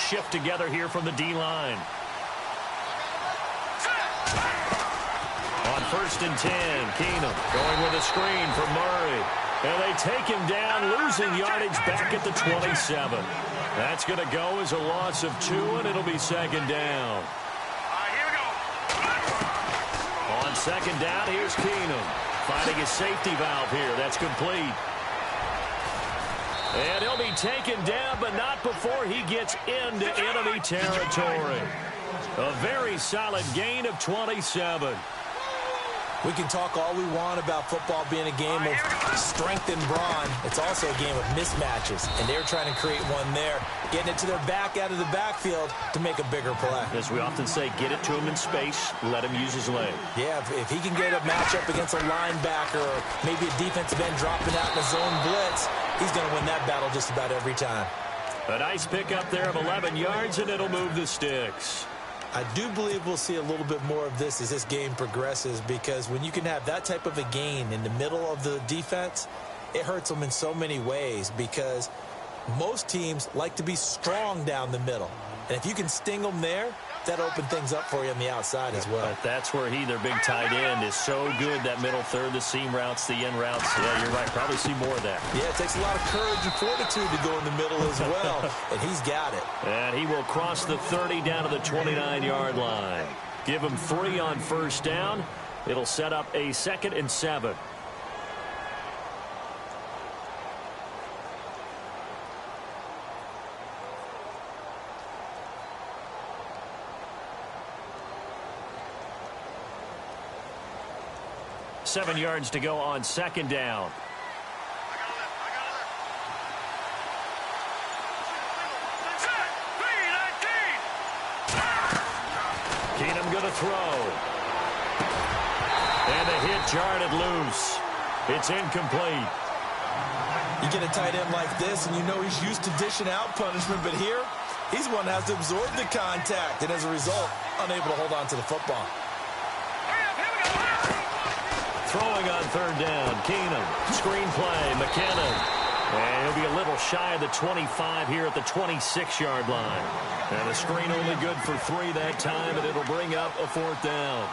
shift together here from the D-line. On 1st and 10, Keenum going with a screen for Murray. And they take him down, losing yardage back at the 27. That's going to go as a loss of 2, and it'll be 2nd down. Here we go. On 2nd down, here's Keenum. Finding his safety valve here. That's complete. And he'll be taken down, but not before he gets into enemy territory. A very solid gain of 27. We can talk all we want about football being a game of strength and brawn. It's also a game of mismatches, and they're trying to create one there, getting it to their back out of the backfield to make a bigger play. As we often say, get it to him in space, let him use his leg. Yeah, if he can get a matchup against a linebacker or maybe a defensive end dropping out in a zone blitz, he's going to win that battle just about every time. A nice pickup there of 11 yards, and it'll move the sticks. I do believe we'll see a little bit more of this as this game progresses, because when you can have that type of a gain in the middle of the defense, it hurts them in so many ways, because most teams like to be strong down the middle. And if you can sting them there, that opens things up for you on the outside as well. But that's where their big tight end, is so good, that middle third, the seam routes, the end routes. Yeah, you're right. Probably see more of that. Yeah, it takes a lot of courage and fortitude to go in the middle as well, and he's got it. And he will cross the 30 down to the 29-yard line. Give him 3 on 1st down. It'll set up a 2nd and 7. Seven yards to go on 2nd down. Keenum going to throw. And the hit jarred loose. It's incomplete. You get a tight end like this, and you know he's used to dishing out punishment, but here, he's one that has to absorb the contact, and as a result, unable to hold on to the football. Throwing on 3rd down, Keenum. Screen play, McKinnon. And he'll be a little shy of the 25 here at the 26-yard line. And the screen only good for 3 that time, and it'll bring up a 4th down.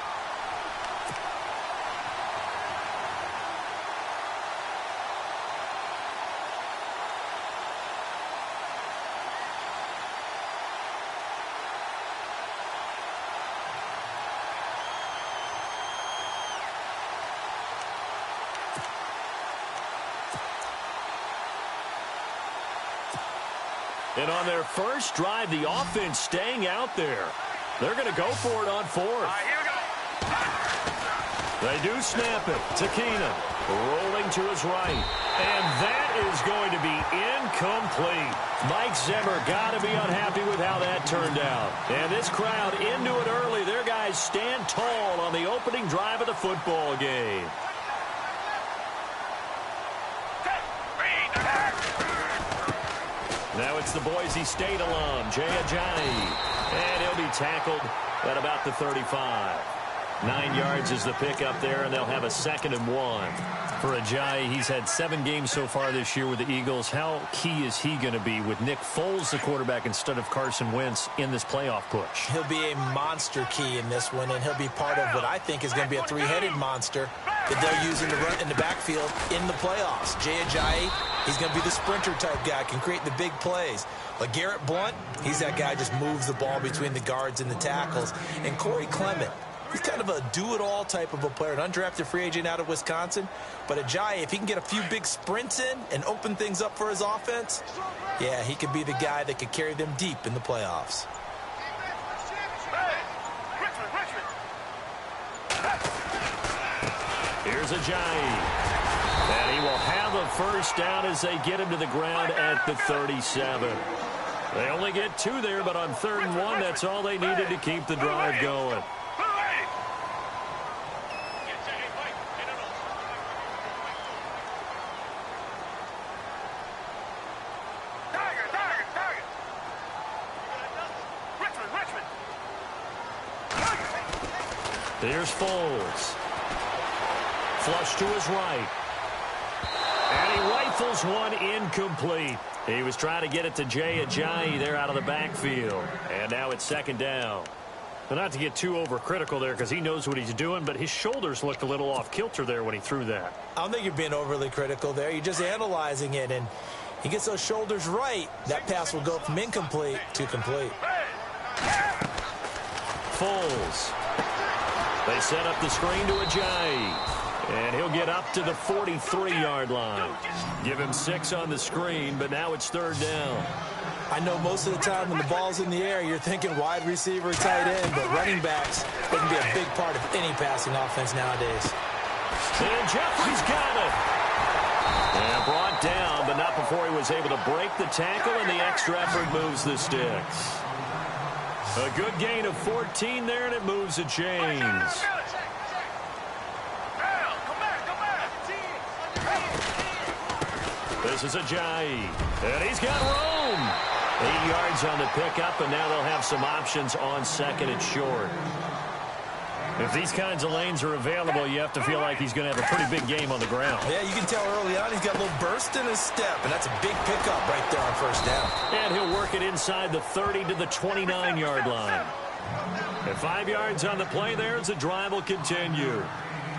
And on their first drive, the offense staying out there. They're going to go for it on 4th. Here we go. They do snap it to Keenum. Rolling to his right. And that is going to be incomplete. Mike Zimmer got to be unhappy with how that turned out. And this crowd into it early. Their guys stand tall on the opening drive of the football game. Now it's the Boise State alum, Jay Ajayi. And he'll be tackled at about the 35. 9 yards is the pickup there, and they'll have a 2nd and 1. For Ajayi, he's had 7 games so far this year with the Eagles. How key is he going to be with Nick Foles, the quarterback, instead of Carson Wentz in this playoff push? He'll be a monster key in this one, and he'll be part of what I think is going to be a 3-headed monster that they'll use in the backfield in the playoffs. Jay Ajayi, he's going to be the sprinter type guy, can create the big plays. Like Garrett Blunt, he's that guy just moves the ball between the guards and the tackles. And Corey Clement, he's kind of a do-it-all type of a player, an undrafted free agent out of Wisconsin. But Ajayi, if he can get a few big sprints in and open things up for his offense, yeah, he could be the guy that could carry them deep in the playoffs. Here's Ajayi. And he will have a first down as they get him to the ground at the 37. They only get 2 there, but on 3rd and 1, that's all they needed to keep the drive going. Here's Foles. Flush to his right. And he rifles one incomplete. He was trying to get it to Jay Ajayi there out of the backfield. And now it's second down. But not to get too overcritical there because he knows what he's doing, but his shoulders looked a little off kilter there when he threw that. I don't think you're being overly critical there. You're just analyzing it, and he gets those shoulders right. That pass will go from incomplete to complete. Foles. They set up the screen to Ajayi. And he'll get up to the 43-yard line. Give him 6 on the screen, but now it's third down. I know most of the time when the ball's in the air, you're thinking wide receiver, tight end, but running backs, they can be a big part of any passing offense nowadays. And Jeffrey's got it. And brought down, but not before he was able to break the tackle, and the extra effort moves the sticks. A good gain of 14 there, and it moves the chains. This is Ajayi, and he's got room. 8 yards on the pickup, and now they'll have some options on second and short. If these kinds of lanes are available, you have to feel like he's going to have a pretty big game on the ground. Yeah, you can tell early on he's got a little burst in his step, and that's a big pickup right there on first down. And he'll work it inside the 30 to the 29-yard line. And 5 yards on the play there as the drive will continue.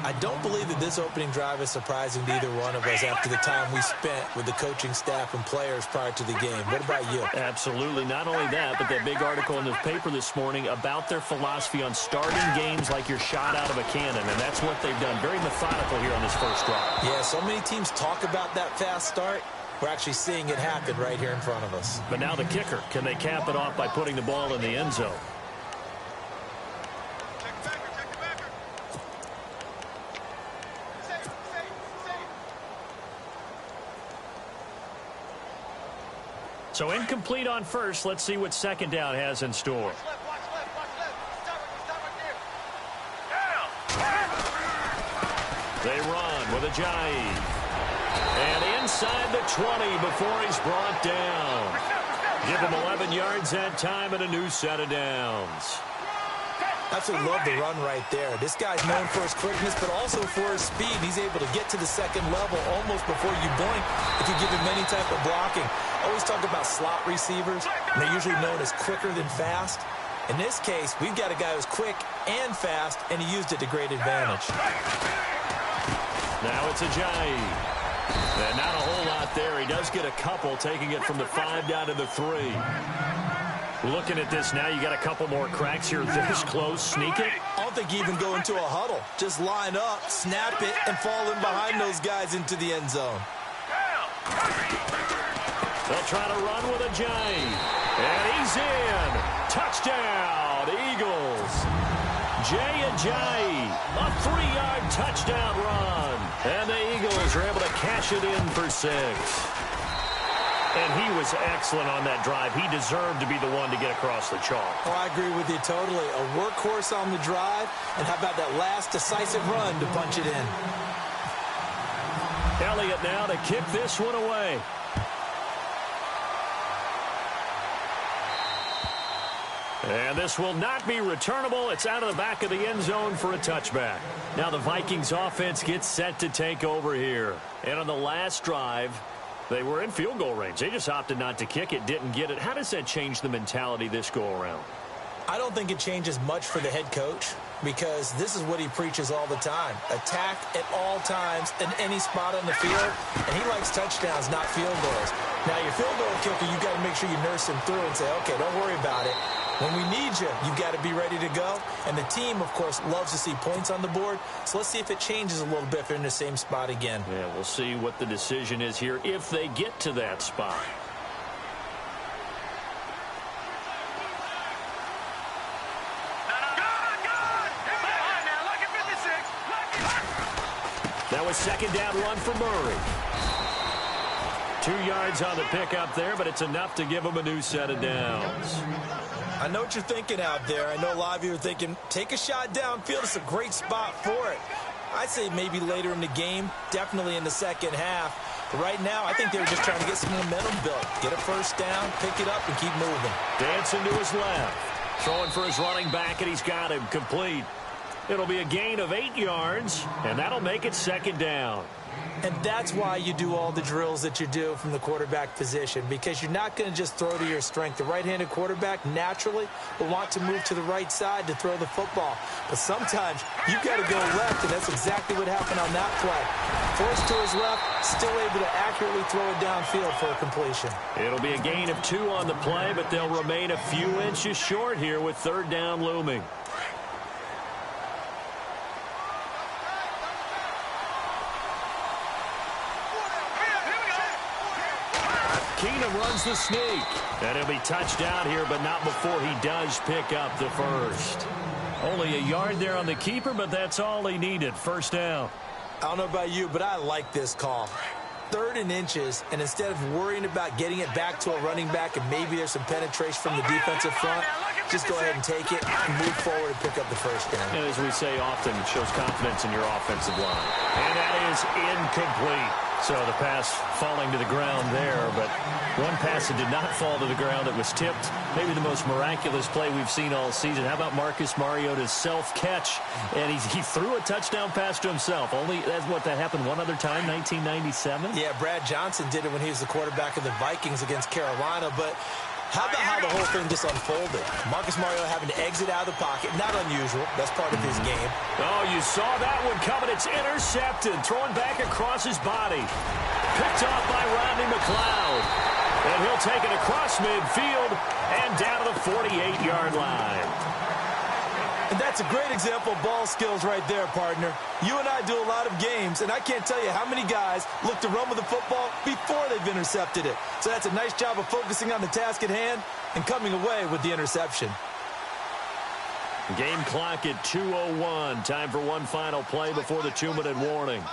I don't believe that this opening drive is surprising to either one of us after the time we spent with the coaching staff and players prior to the game. What about you? Absolutely. Not only that, but that big article in the paper this morning about their philosophy on starting games like you're shot out of a cannon, and that's what they've done. Very methodical here on this first drive. Yeah, so many teams talk about that fast start. We're actually seeing it happen right here in front of us. But now the kicker. Can they cap it off by putting the ball in the end zone? So incomplete on first. Let's see what second down has in store. They run with Ajayi. And inside the 20 before he's brought down. Give him 11 yards that time and a new set of downs. Absolutely love the run right there. This guy's known for his quickness, but also for his speed. He's able to get to the second level almost before you blink if you give him any type of blocking. I always talk about slot receivers, and they're usually known as quicker than fast. In this case, we've got a guy who's quick and fast, and he used it to great advantage. Now it's Ajayi. And not a whole lot there. He does get a couple, taking it from the 5 down to the 3. Looking at this now, you got a couple more cracks here this close. Sneak it. I don't think you even go into a huddle. Just line up, snap it, and fall in behind those guys into the end zone. They'll try to run with Ajayi. And he's in. Touchdown, Eagles. Jay Ajayi, a 3-yard touchdown run. And the Eagles are able to cash it in for 6. And he was excellent on that drive. He deserved to be the one to get across the chalk. Oh, I agree with you totally. A workhorse on the drive, and how about that last decisive run to punch it in? Elliott now to kick this one away. And this will not be returnable. It's out of the back of the end zone for a touchback. Now the Vikings offense gets set to take over here. And on the last drive, they were in field goal range. They just opted not to kick it, didn't get it. How does that change the mentality this go-around? I don't think it changes much for the head coach because this is what he preaches all the time. Attack at all times in any spot on the field, and he likes touchdowns, not field goals. Now, your field goal kicker, you've got to make sure you nurse him through and say, okay, don't worry about it. When we need you, you've got to be ready to go. And the team, of course, loves to see points on the board. So let's see if it changes a little bit if they're in the same spot again. Yeah, we'll see what the decision is here if they get to that spot. That was second down run for Murray. 2 yards on the pickup there, but it's enough to give him a new set of downs. I know what you're thinking out there. I know a lot of you are thinking, take a shot downfield. It's a great spot for it. I'd say maybe later in the game, definitely in the second half. But right now, I think they were just trying to get some momentum built. Get a first down, pick it up, and keep moving. Dancing to his left. Throwing for his running back, and he's got him complete. It'll be a gain of 8 yards, and that'll make it second down. And that's why you do all the drills that you do from the quarterback position, because you're not going to just throw to your strength. The right-handed quarterback naturally will want to move to the right side to throw the football. But sometimes you've got to go left, and that's exactly what happened on that play. Forced to his left, still able to accurately throw it downfield for a completion. It'll be a gain of 2 on the play, but they'll remain a few inches short here with third down looming. Keenum runs the sneak. And he'll be touched down here, but not before he does pick up the first. Only a yard there on the keeper, but that's all he needed. First down. I don't know about you, but I like this call. 3rd and inches, and instead of worrying about getting it back to a running back and maybe there's some penetration from the defensive front, just go ahead and take it, move forward, and pick up the first down. And as we say often, it shows confidence in your offensive line. And that is incomplete. So the pass falling to the ground there, but one pass that did not fall to the ground that was tipped. Maybe the most miraculous play we've seen all season. How about Marcus Mariota's self-catch? And he threw a touchdown pass to himself. Only that's what that happened one other time, 1997? Yeah, Brad Johnson did it when he was the quarterback of the Vikings against Carolina, but how about how the whole thing just unfolded? Marcus Mariota having to exit out of the pocket. Not unusual. That's part of his game. Oh, you saw that one coming. It's intercepted. Throwing back across his body. Picked off by Rodney McLeod. And he'll take it across midfield and down to the 48-yard line. And that's a great example of ball skills right there, partner. You and I do a lot of games, and I can't tell you how many guys look to run with the football before they've intercepted it. So that's a nice job of focusing on the task at hand and coming away with the interception. Game clock at 2:01. Time for one final play before the 2-minute warning.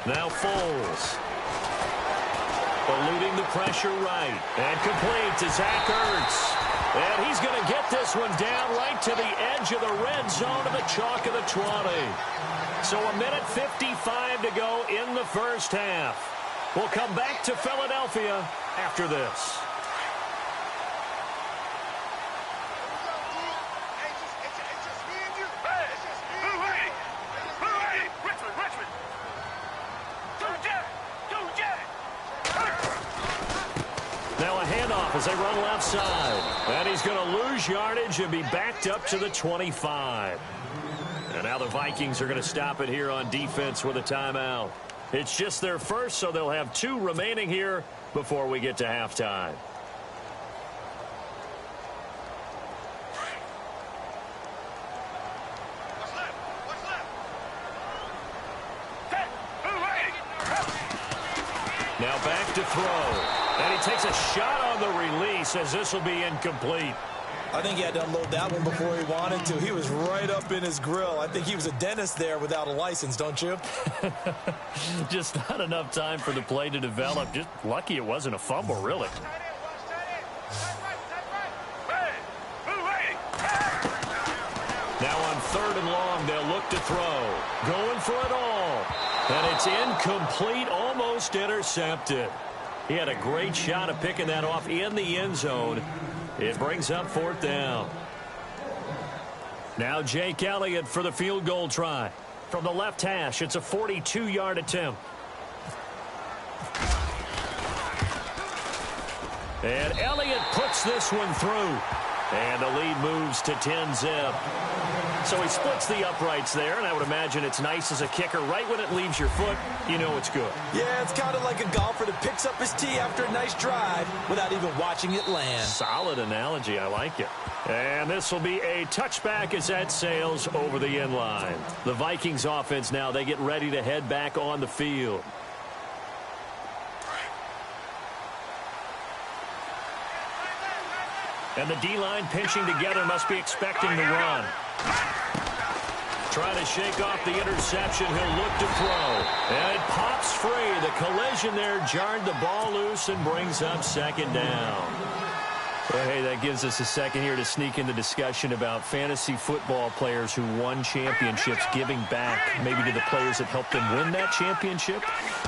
Now Foles. Eluding the pressure right. And complete to Zach Ertz. And he's going to get this one down right to the edge of the red zone to the chalk of the 20. So 1:55 to go in the first half. We'll come back to Philadelphia after this. As they run left side. And he's going to lose yardage and be backed up to the 25. And now the Vikings are going to stop it here on defense with a timeout. It's just their first, so they'll have 2 remaining here before we get to halftime. Now back to throw. And he takes a shot on the release as this will be incomplete. I think he had to unload that one before he wanted to. He was right up in his grill. I think he was a dentist there without a license, don't you? Just not enough time for the play to develop. Just lucky it wasn't a fumble, really. Now on 3rd and long, they'll look to throw. Going for it all. And it's incomplete, almost intercepted. He had a great shot at picking that off in the end zone. It brings up 4th down. Now Jake Elliott for the field goal try. From the left hash, it's a 42-yard attempt. And Elliott puts this one through. And the lead moves to 10-zip. So he splits the uprights there, and I would imagine it's nice as a kicker. Right when it leaves your foot, you know it's good. Yeah, it's kind of like a golfer that picks up his tee after a nice drive without even watching it land. Solid analogy. I like it. And this will be a touchback as that sails over the end line. The Vikings offense now, they get ready to head back on the field. And the D-line pinching together, must be expecting the run. Trying to shake off the interception. He'll look to throw. And it pops free. The collision there jarred the ball loose and brings up 2nd down. Well, hey, that gives us a second here to sneak in the discussion about fantasy football players who won championships, giving back maybe to the players that helped them win that championship.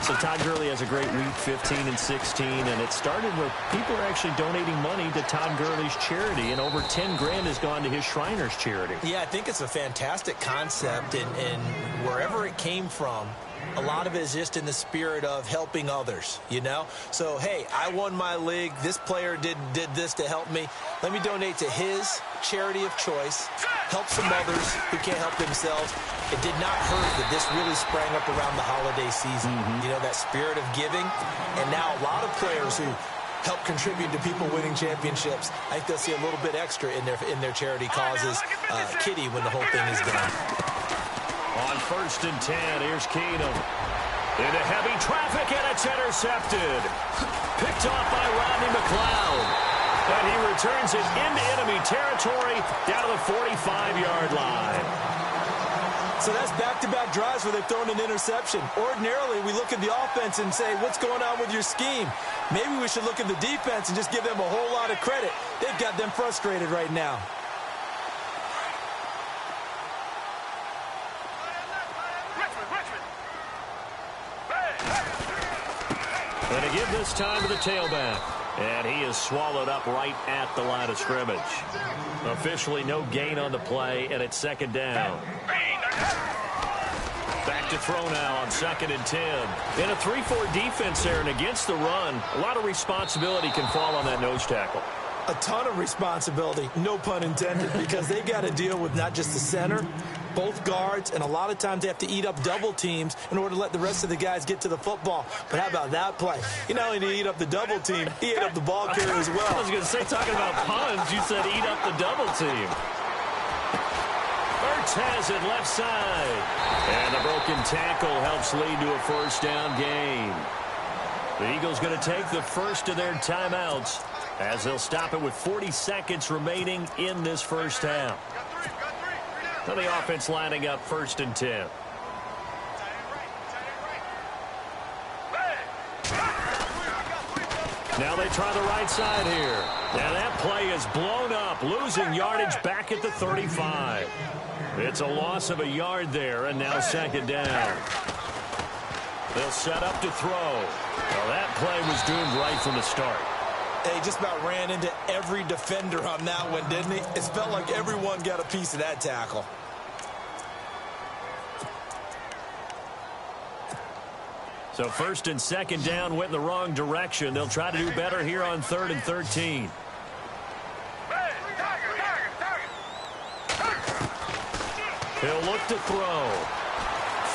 So Todd Gurley has a great week, 15 and 16, and it started where people are actually donating money to Todd Gurley's charity, and over 10 grand has gone to his Shriners charity. Yeah, I think it's a fantastic concept, and wherever it came from, a lot of it is just in the spirit of helping others, you know? So, hey, I won my league. This player did this to help me. Let me donate to his charity of choice, help some others who can't help themselves. It did not hurt that this really sprang up around the holiday season. You know, that spirit of giving. And now a lot of players who help contribute to people winning championships, I think they'll see a little bit extra in their charity causes, kitty, when the whole thing is done. On 1st and 10, here's Keenum. Into heavy traffic, and it's intercepted. Picked off by Rodney McLeod. And he returns it into enemy territory down to the 45-yard line. So that's back-to-back drives where they've thrown an interception. Ordinarily, we look at the offense and say, what's going on with your scheme? Maybe we should look at the defense and just give them a whole lot of credit. They've got them frustrated right now. And to give this time to the tailback. And he is swallowed up right at the line of scrimmage. Officially no gain on the play, and it's 2nd down. Back to throw now on 2nd and 10. In a 3-4 defense there, and against the run, a lot of responsibility can fall on that nose tackle. A ton of responsibility, no pun intended, because they got to deal with not just the center, both guards, and a lot of times they have to eat up double teams in order to let the rest of the guys get to the football. But how about that play? You not only did he eat up the double team, he ate up the ball carrier as well. I was going to say, talking about puns, you said eat up the double team. Ertz has it left side. And the broken tackle helps lead to a 1st down gain. The Eagles going to take the first of their timeouts as they'll stop it with 40 seconds remaining in this first half. So the offense lining up 1st and 10. Now they try the right side here. And that play is blown up, losing yardage back at the 35. It's a loss of a yard there, and now 2nd down. They'll set up to throw. Well, that play was doomed right from the start. He just about ran into every defender on that one, didn't he? It felt like everyone got a piece of that tackle. So 1st and 2nd down went in the wrong direction. They'll try to do better here on 3rd and 13. He'll look to throw.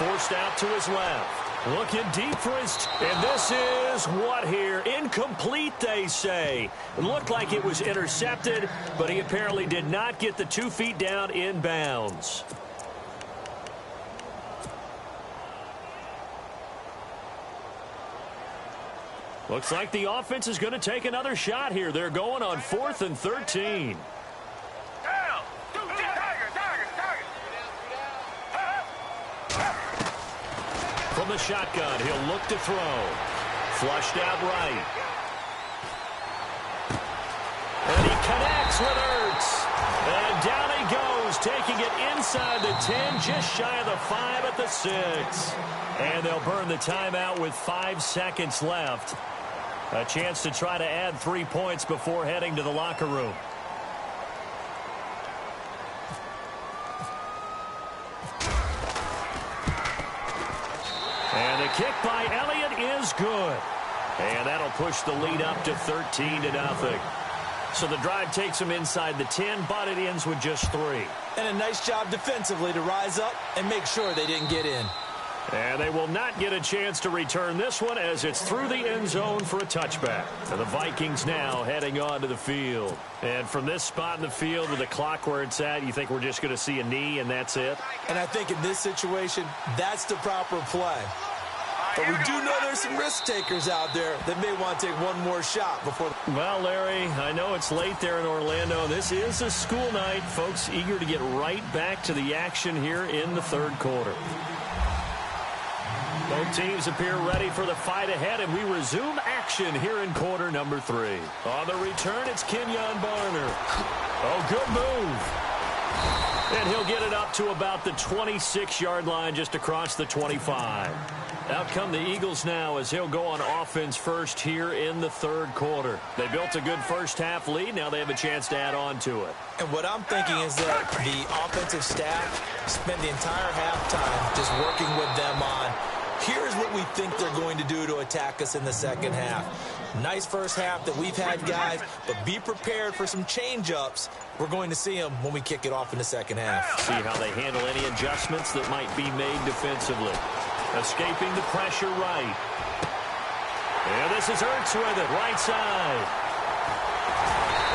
Forced out to his left. Looking deep for his... And this is what here? Incomplete, they say. It looked like it was intercepted, but he apparently did not get the 2 feet down in bounds. Looks like the offense is going to take another shot here. They're going on 4th and 13. From the shotgun, he'll look to throw. Flushed out right. And he connects with Ertz. And down he goes, taking it inside the 10, just shy of the 5 at the 6. And they'll burn the timeout with 5 seconds left. A chance to try to add 3 points before heading to the locker room. And the kick by Elliott is good. And that'll push the lead up to 13-0. So the drive takes them inside the 10, but it ends with just 3. And a nice job defensively to rise up and make sure they didn't get in. And they will not get a chance to return this one as it's through the end zone for a touchback. And the Vikings now heading onto the field. And from this spot in the field with the clock where it's at, you think we're just going to see a knee and that's it? And I think in this situation, that's the proper play. But we do know there's some risk takers out there that may want to take one more shot before. Well, Larry, I know it's late there in Orlando. This is a school night. Folks eager to get right back to the action here in the third quarter. Both teams appear ready for the fight ahead, and we resume action here in quarter number 3. On the return, it's Kenyon Barner. Oh, good move. And he'll get it up to about the 26-yard line, just across the 25. Out come the Eagles now as he'll go on offense first here in the third quarter. They built a good first-half lead. Now they have a chance to add on to it. And what I'm thinking is that the offensive staff spent the entire halftime just working with them on, here's what we think they're going to do to attack us in the second half. Nice first half that we've had, guys, but be prepared for some change-ups. We're going to see them when we kick it off in the second half. See how they handle any adjustments that might be made defensively. Escaping the pressure right. And this is Ertz with it, right side.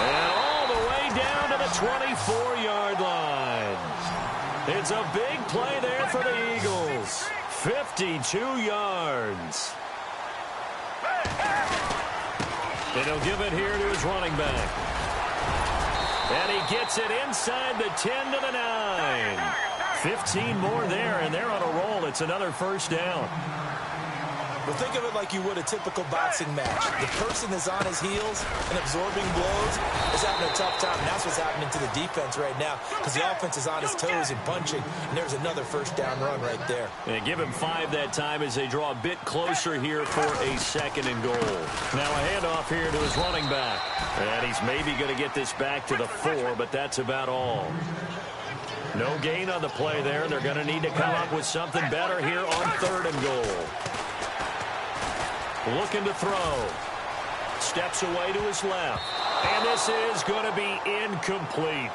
And all the way down to the 24-yard line. It's a big play there for the Eagles. 52 yards. And he'll give it here to his running back. And he gets it inside the 10 to the 9. 15 more there, and they're on a roll. It's another first down. Well, think of it like you would a typical boxing match. The person that's on his heels and absorbing blows is having a tough time. And that's what's happening to the defense right now because the offense is on his toes and punching, and there's another first down run right there. And give him 5 that time as they draw a bit closer here for a second and goal. Now a handoff here to his running back. And he's maybe going to get this back to the 4, but that's about all. No gain on the play there, and they're going to need to come up with something better here on third and goal. Looking to throw. Steps away to his left. And this is going to be incomplete.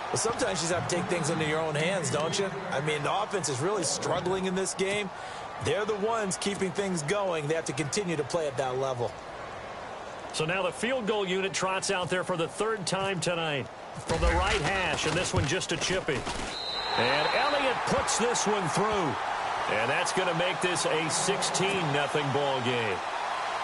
Well, sometimes you just have to take things into your own hands, don't you? I mean, the offense is really struggling in this game. They're the ones keeping things going. They have to continue to play at that level. So now the field goal unit trots out there for the third time tonight from the right hash, and this one just a chippy. And Elliott puts this one through. And that's going to make this a 16-0 ball game.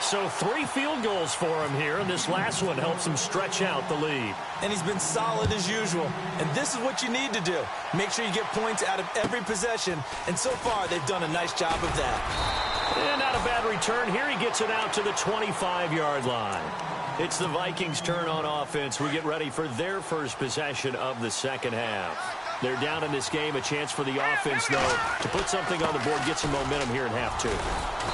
So 3 field goals for him here, and this last one helps him stretch out the lead. And he's been solid as usual. And this is what you need to do. Make sure you get points out of every possession. And so far, they've done a nice job of that. And not a bad return here. He gets it out to the 25-yard line. It's the Vikings' turn on offense. We get ready for their first possession of the second half. They're down in this game. A chance for the offense, though, to put something on the board, get some momentum here in half 2.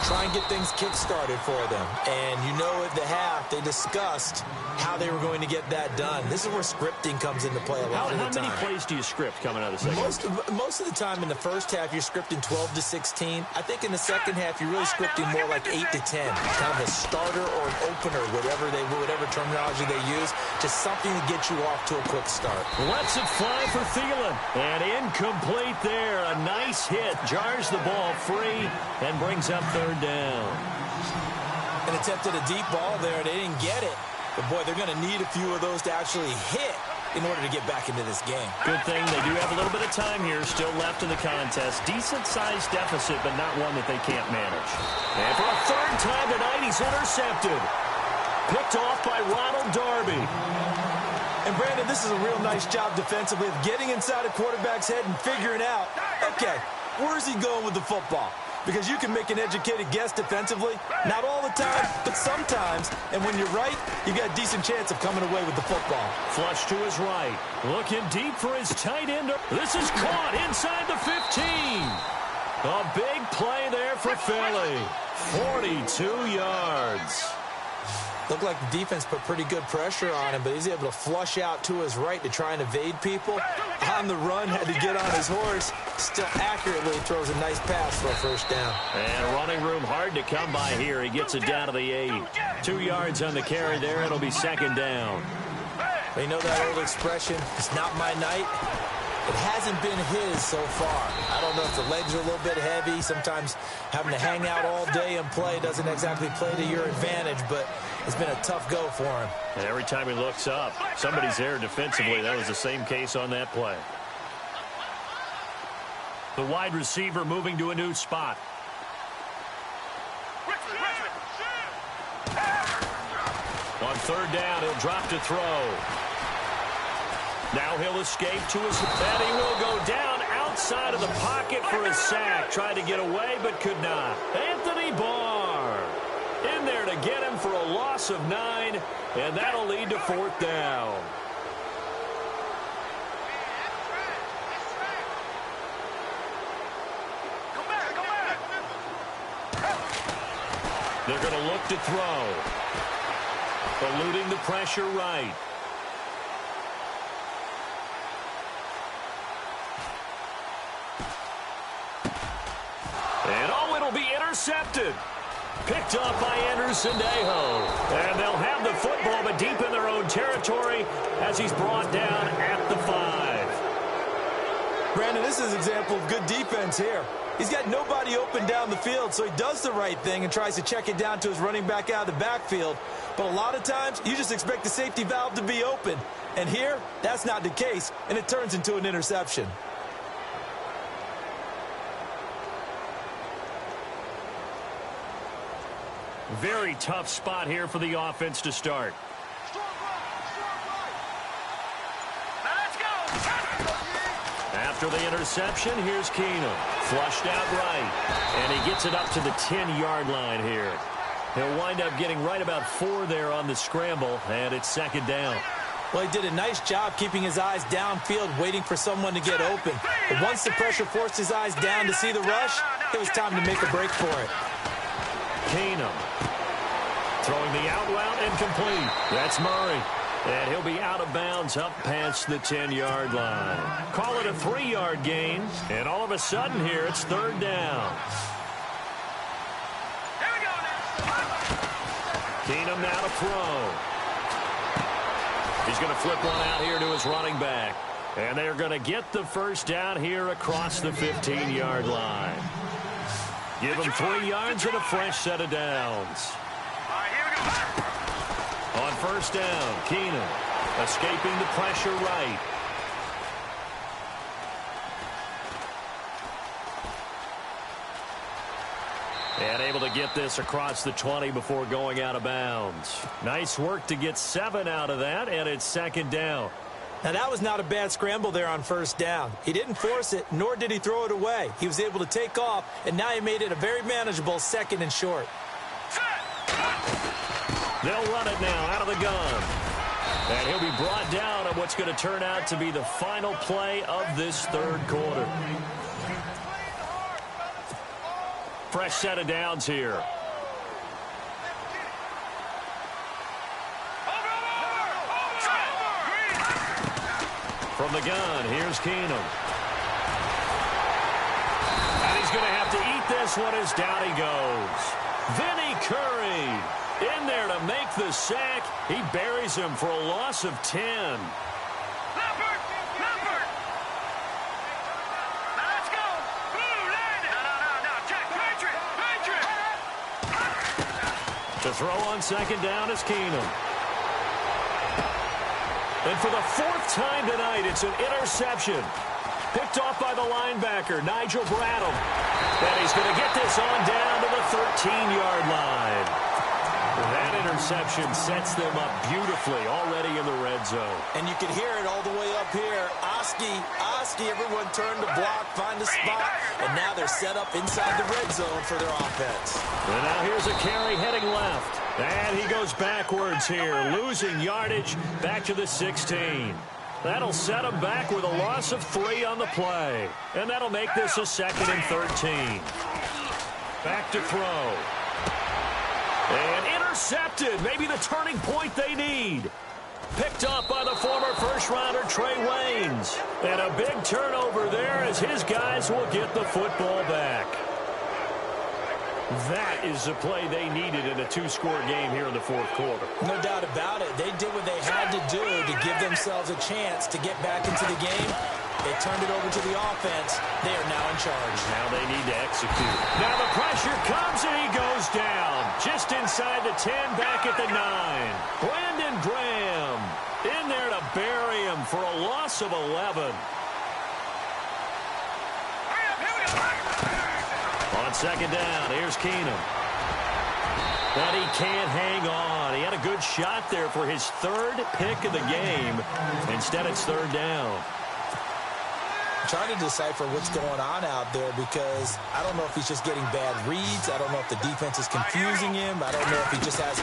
Try and get things kick-started for them. And you know at the half, they discussed how they were going to get that done. This is where scripting comes into play a lot of the time. How many plays do you script coming out of the second half? Most of the time in the first half, you're scripting 12 to 16. I think in the second half, you're really scripting more like 8 to 10. Kind of a starter or an opener, whatever terminology they use. Just something to get you off to a quick start. Lets it fly for Thielen. And incomplete there. A nice hit. Jars the ball free and brings up third down. And attempted a deep ball there. They didn't get it. But, boy, they're going to need a few of those to actually hit in order to get back into this game. Good thing they do have a little bit of time here still left in the contest. Decent-sized deficit, but not one that they can't manage. And for a third time tonight, he's intercepted. Picked off by Ronald Darby. And, Brandon, this is a real nice job defensively of getting inside a quarterback's head and figuring out, okay, where's he going with the football? Because you can make an educated guess defensively. Not all the time, but sometimes. And when you're right, you got a decent chance of coming away with the football. Flush to his right. Looking deep for his tight end. This is caught inside the 15. A big play there for Philly. 42 yards. Looked like the defense put pretty good pressure on him, but he's able to flush out to his right to try and evade people. On the run, had to get on his horse. Still accurately throws a nice pass for a first down. And running room hard to come by here. He gets it down to the 8. 2 yards on the carry there. It'll be second down. You know that old expression, it's not my night? It hasn't been his so far. I don't know if the legs are a little bit heavy. Sometimes having to hang out all day and play doesn't exactly play to your advantage, but it's been a tough go for him. And every time he looks up, somebody's there defensively. That was the same case on that play. The wide receiver moving to a new spot. On third down, he'll drop to throw. Now he'll escape to his... And he will go down outside of the pocket for a sack. Tried to get away, but could not. Anthony Barr in there to get him for a loss of 9, and that'll lead to 4th down. They're going to look to throw. Eluding the pressure right. And it'll be intercepted. Picked up by Anderson-Dejo. And they'll have the football, but deep in their own territory as he's brought down at the 5. Brandon, this is an example of good defense here. He's got nobody open down the field, so he does the right thing and tries to check it down to his running back out of the backfield. But a lot of times, you just expect the safety valve to be open. And here, that's not the case, and it turns into an interception. Very tough spot here for the offense to start. After the interception, here's Keenum. Flushed out right. And he gets it up to the 10-yard line here. He'll wind up getting right about 4 there on the scramble, and it's 2nd down. Well, he did a nice job keeping his eyes downfield, waiting for someone to get open. But once the pressure forced his eyes down to see the rush, it was time to make a break for it. Keenum throwing the out route incomplete. That's Murray. And he'll be out of bounds up past the 10-yard line. Call it a 3-yard gain. And all of a sudden here, it's 3rd down. Here we go now. Keenum now to throw. He's going to flip one out here to his running back. And they're going to get the 1st down here across the 15-yard line. Give him 3 yards and a fresh set of downs. All right, here we go. On 1st down, Keenum escaping the pressure right. And able to get this across the 20 before going out of bounds. Nice work to get 7 out of that, and it's 2nd down. Now, that was not a bad scramble there on 1st down. He didn't force it, nor did he throw it away. He was able to take off, and now he made it a very manageable 2nd and short. They'll run it now out of the gun. And he'll be brought down on what's going to turn out to be the final play of this 3rd quarter. Fresh set of downs here. From the gun, here's Keenum. And he's going to have to eat this one as down he goes. Vinny Curry in there to make the sack. He buries him for a loss of 10. Leopard! Leopard! Now let's go! Blue, land it! No, check! Patriot! Patriot! To throw on 2nd down is Keenum. And for the 4th time tonight, it's an interception. Picked off by the linebacker, Nigel Bradham. And he's going to get this on down to the 13-yard line. That interception sets them up beautifully already in the red zone. And you can hear it all the way up here. Oski, everyone turned to block, find a spot, and now they're set up inside the red zone for their offense. And now here's a carry heading left. And he goes backwards here, losing yardage back to the 16. That'll set him back with a loss of 3 on the play. And that'll make this a 2nd and 13. Back to throw. And intercepted. Maybe the turning point they need. Picked up by the former first-rounder Trey Waynes. And a big turnover there as his guys will get the football back. That is the play they needed in a 2-score game here in the 4th quarter. No doubt about it. They did what they had to do to give themselves a chance to get back into the game. They turned it over to the offense. They are now in charge. Now they need to execute. Now the pressure comes and he goes down. Just inside the 10, back at the 9. Brandon Graham in there to bury him for a loss of 11. On 2nd down, here's Keenum. But he can't hang on. He had a good shot there for his 3rd pick of the game. Instead, it's 3rd down. Trying to decipher what's going on out there because I don't know if he's just getting bad reads. I don't know if the defense is confusing him. I don't know if he just has,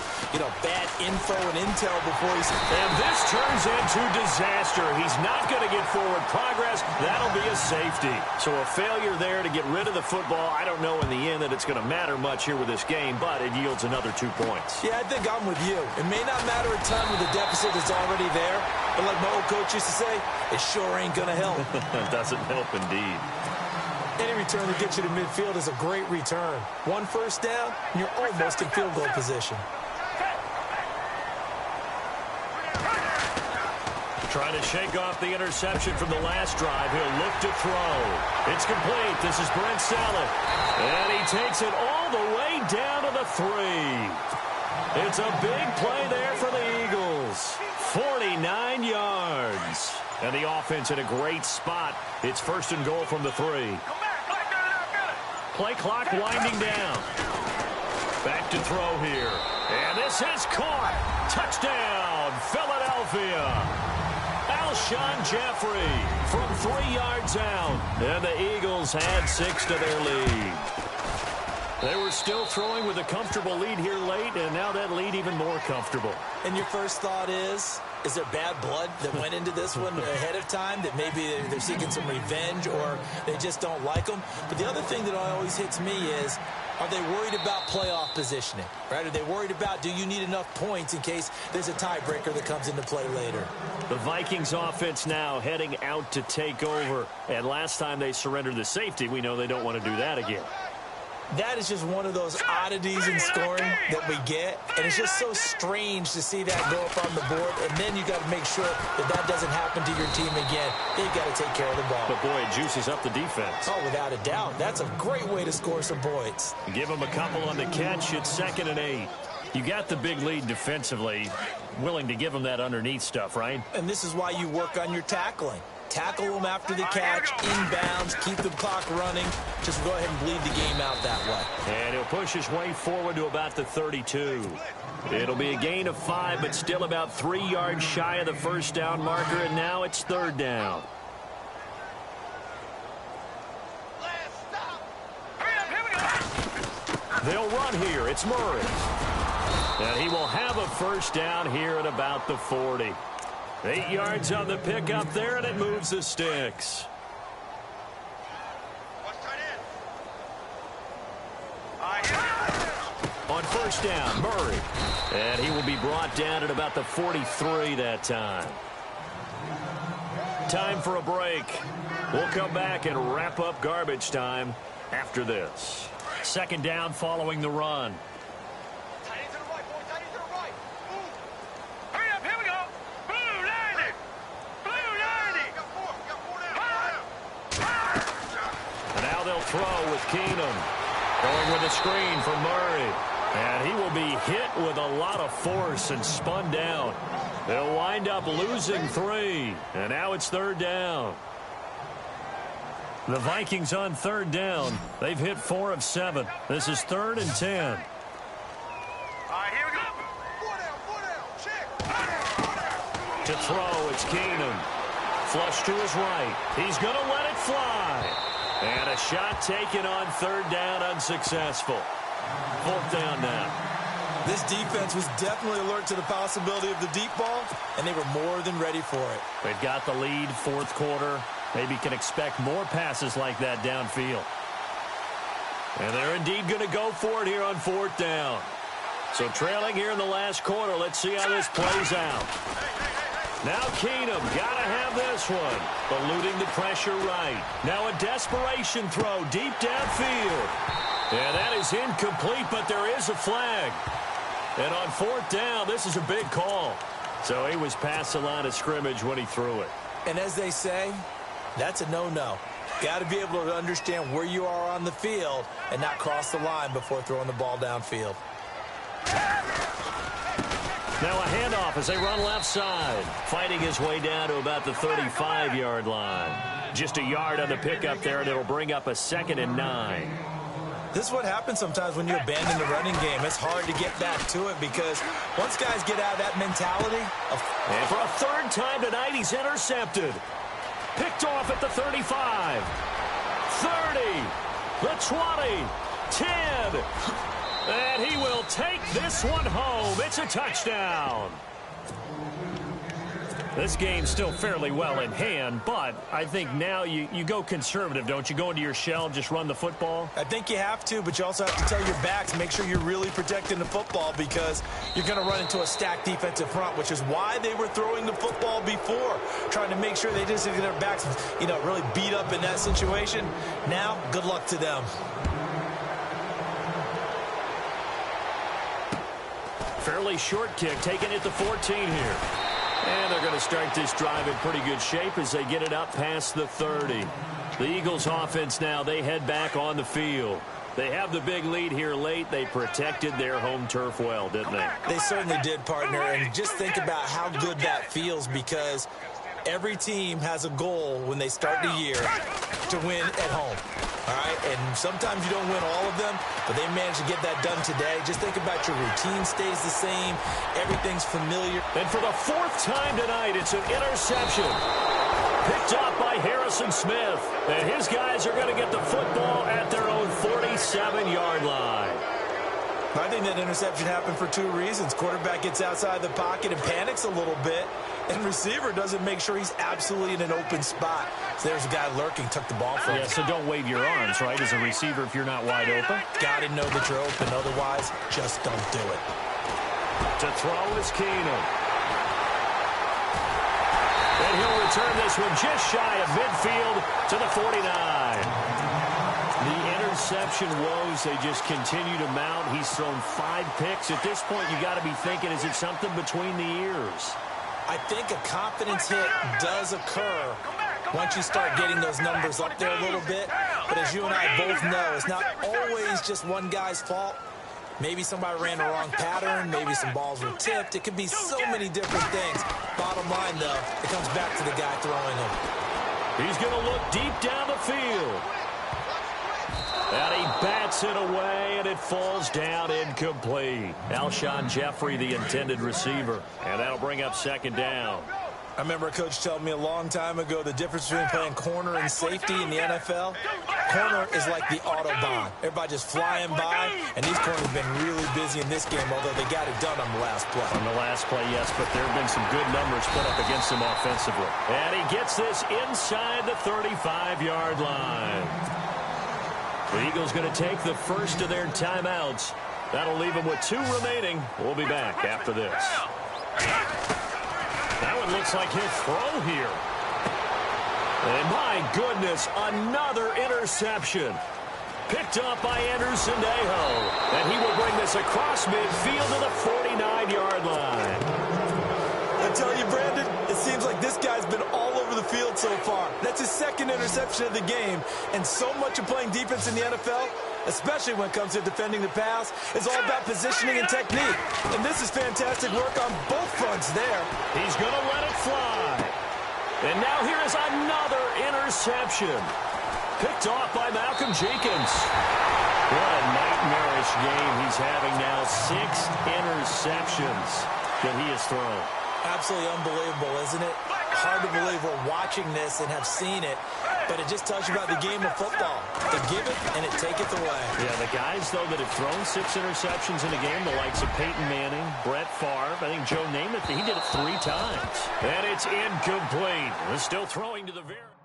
bad info and intel before he's... And this turns into disaster. He's not going to get forward progress. That'll be a safety. So a failure there to get rid of the football. I don't know in the end that it's going to matter much here with this game, but it yields another 2 points. Yeah, I think I'm with you. It may not matter a ton with the deficit that's already there, but like my old coach used to say, it sure ain't going to help. It doesn't help indeed. Any return that gets you to midfield is a great return. 1 first down, and you're almost in field goal position. Trying to shake off the interception from the last drive. He'll look to throw. It's complete. This is Brent Selleck. And he takes it all the way down to the 3. It's a big play there for the Eagles. 49 yards. And the offense in a great spot. It's 1st and goal from the 3. Play clock winding down. Back to throw here. And this is caught. Touchdown, Philadelphia. Alshon Jeffrey from 3 yards out. And the Eagles add 6 to their lead. They were still throwing with a comfortable lead here late, and now that lead even more comfortable. And your first thought is there bad blood that went into this one ahead of time, that maybe they're seeking some revenge or they just don't like them? But the other thing that always hits me is, are they worried about playoff positioning, right? Are they worried about, do you need enough points in case there's a tiebreaker that comes into play later? The Vikings offense now heading out to take over. And last time they surrendered the safety, we know they don't want to do that again. That is just one of those oddities in scoring that we get. And it's just so strange to see that go up on the board. And then you got to make sure that that doesn't happen to your team again. They've got to take care of the ball. But, boy, it juices up the defense. Oh, without a doubt. That's a great way to score some points. Give them a couple on the catch. It's 2nd and 8. You got the big lead defensively. Willing to give them that underneath stuff, right? And this is why you work on your tackling. Tackle them after the catch, inbounds, keep the clock running. Just go ahead and bleed the game out that way. And he'll push his way forward to about the 32. It'll be a gain of 5, but still about 3 yards shy of the first down marker, and now it's 3rd down. They'll run here. It's Murray. And he will have a first down here at about the 40. 8 yards on the pickup there, and it moves the sticks. On first down, Murray. And he will be brought down at about the 43 that time. Time for a break. We'll come back and wrap up garbage time after this. 2nd down following the run. Throw with Keenum. Going with a screen for Murray. And he will be hit with a lot of force and spun down. They'll wind up losing 3. And now it's 3rd down. The Vikings on 3rd down. They've hit 4 of 7. This is 3rd and 10. All right, here we go. To throw, it's Keenum. Flush to his right. He's going to let it fly. And a shot taken on 3rd down, unsuccessful. 4th down now. This defense was definitely alert to the possibility of the deep ball, and they were more than ready for it. They've got the lead, 4th quarter. Maybe can expect more passes like that downfield. And they're indeed going to go for it here on 4th down. So trailing here in the last quarter, let's see how this plays out. Now Keenum, got to have this one. Eluding the pressure right. Now a desperation throw deep downfield. And that is incomplete, but there is a flag. And on 4th down, this is a big call. So he was past the line of scrimmage when he threw it. And as they say, that's a no-no. Got to be able to understand where you are on the field and not cross the line before throwing the ball downfield. Now a handoff as they run left side. Fighting his way down to about the 35-yard line. Just a yard on the pickup there, and it'll bring up a 2nd and 9. This is what happens sometimes when you abandon the running game. It's hard to get back to it because once guys get out of that mentality. And for a 3rd time tonight, he's intercepted. Picked off at the 35. 30. The 20. 10. And he will take this one home. It's a touchdown. This game's still fairly well in hand, but I think now you go conservative, don't you? Go into your shell, just run the football? I think you have to, but you also have to tell your backs, make sure you're really protecting the football because you're going to run into a stacked defensive front, which is why they were throwing the football before, trying to make sure they didn't get their backs, really beat up in that situation. Now, good luck to them. Fairly short kick, taken at the 14 here. And they're going to start this drive in pretty good shape as they get it up past the 30. The Eagles offense now, they head back on the field. They have the big lead here late. They protected their home turf well, didn't they? They certainly did, partner. And just think about how good that feels because every team has a goal when they start the year to win at home. All right, and sometimes you don't win all of them, but they managed to get that done today. Just think about your routine stays the same. Everything's familiar. And for the fourth time tonight, it's an interception. Picked up by Harrison Smith. And his guys are going to get the football at their own 47-yard line. I think that interception happened for two reasons. Quarterback gets outside the pocket and panics a little bit, and receiver doesn't make sure he's absolutely in an open spot. So there's a guy lurking, took the ball from him. Yeah, so don't wave your arms, right, as a receiver if you're not wide open. Got to know that you're open. Otherwise, just don't do it. To throw is Keenum. And he'll return this one just shy of midfield to the 49. The interception woes, they just continue to mount. He's thrown 5 picks. At this point, you got to be thinking, is it something between the ears? I think a confidence hit does occur once you start getting those numbers up there a little bit. But as you and I both know, it's not always just one guy's fault. Maybe somebody ran the wrong pattern. Maybe some balls were tipped. It could be so many different things. Bottom line, though, it comes back to the guy throwing them. He's going to look deep down the field. And he bats it away, and it falls down incomplete. Alshon Jeffrey, the intended receiver. And that'll bring up second down. I remember a coach telling me a long time ago the difference between playing corner and safety in the NFL. Corner is like the Autobahn. Everybody just flying by, and these corners have been really busy in this game, although they got it done on the last play. On the last play, yes, but there have been some good numbers put up against him offensively. And he gets this inside the 35-yard line. The Eagles going to take the first of their timeouts. That'll leave them with 2 remaining. We'll be back after this. That one looks like he'll throw here. And my goodness, another interception. Picked up by Anderson Dejo. And he will bring this across midfield to the 49-yard line. I tell you, Brandon, it seems like this guy's been all over the field so far. That's his second interception of the game. And so much of playing defense in the NFL, especially when it comes to defending the pass, is all about positioning and technique. And this is fantastic work on both fronts there. He's going to let it fly. And now here is another interception. Picked off by Malcolm Jenkins. What a nightmarish game he's having now. 6 interceptions that he has thrown. Absolutely unbelievable, isn't it? Hard to believe we're watching this and have seen it, but it just tells you about the game of football. They give it and it taketh away. Yeah, the guys, though, that have thrown 6 interceptions in a game, the likes of Peyton Manning, Brett Favre, I think Joe Namath, he did it 3 times. And it's incomplete. We're still throwing to the very...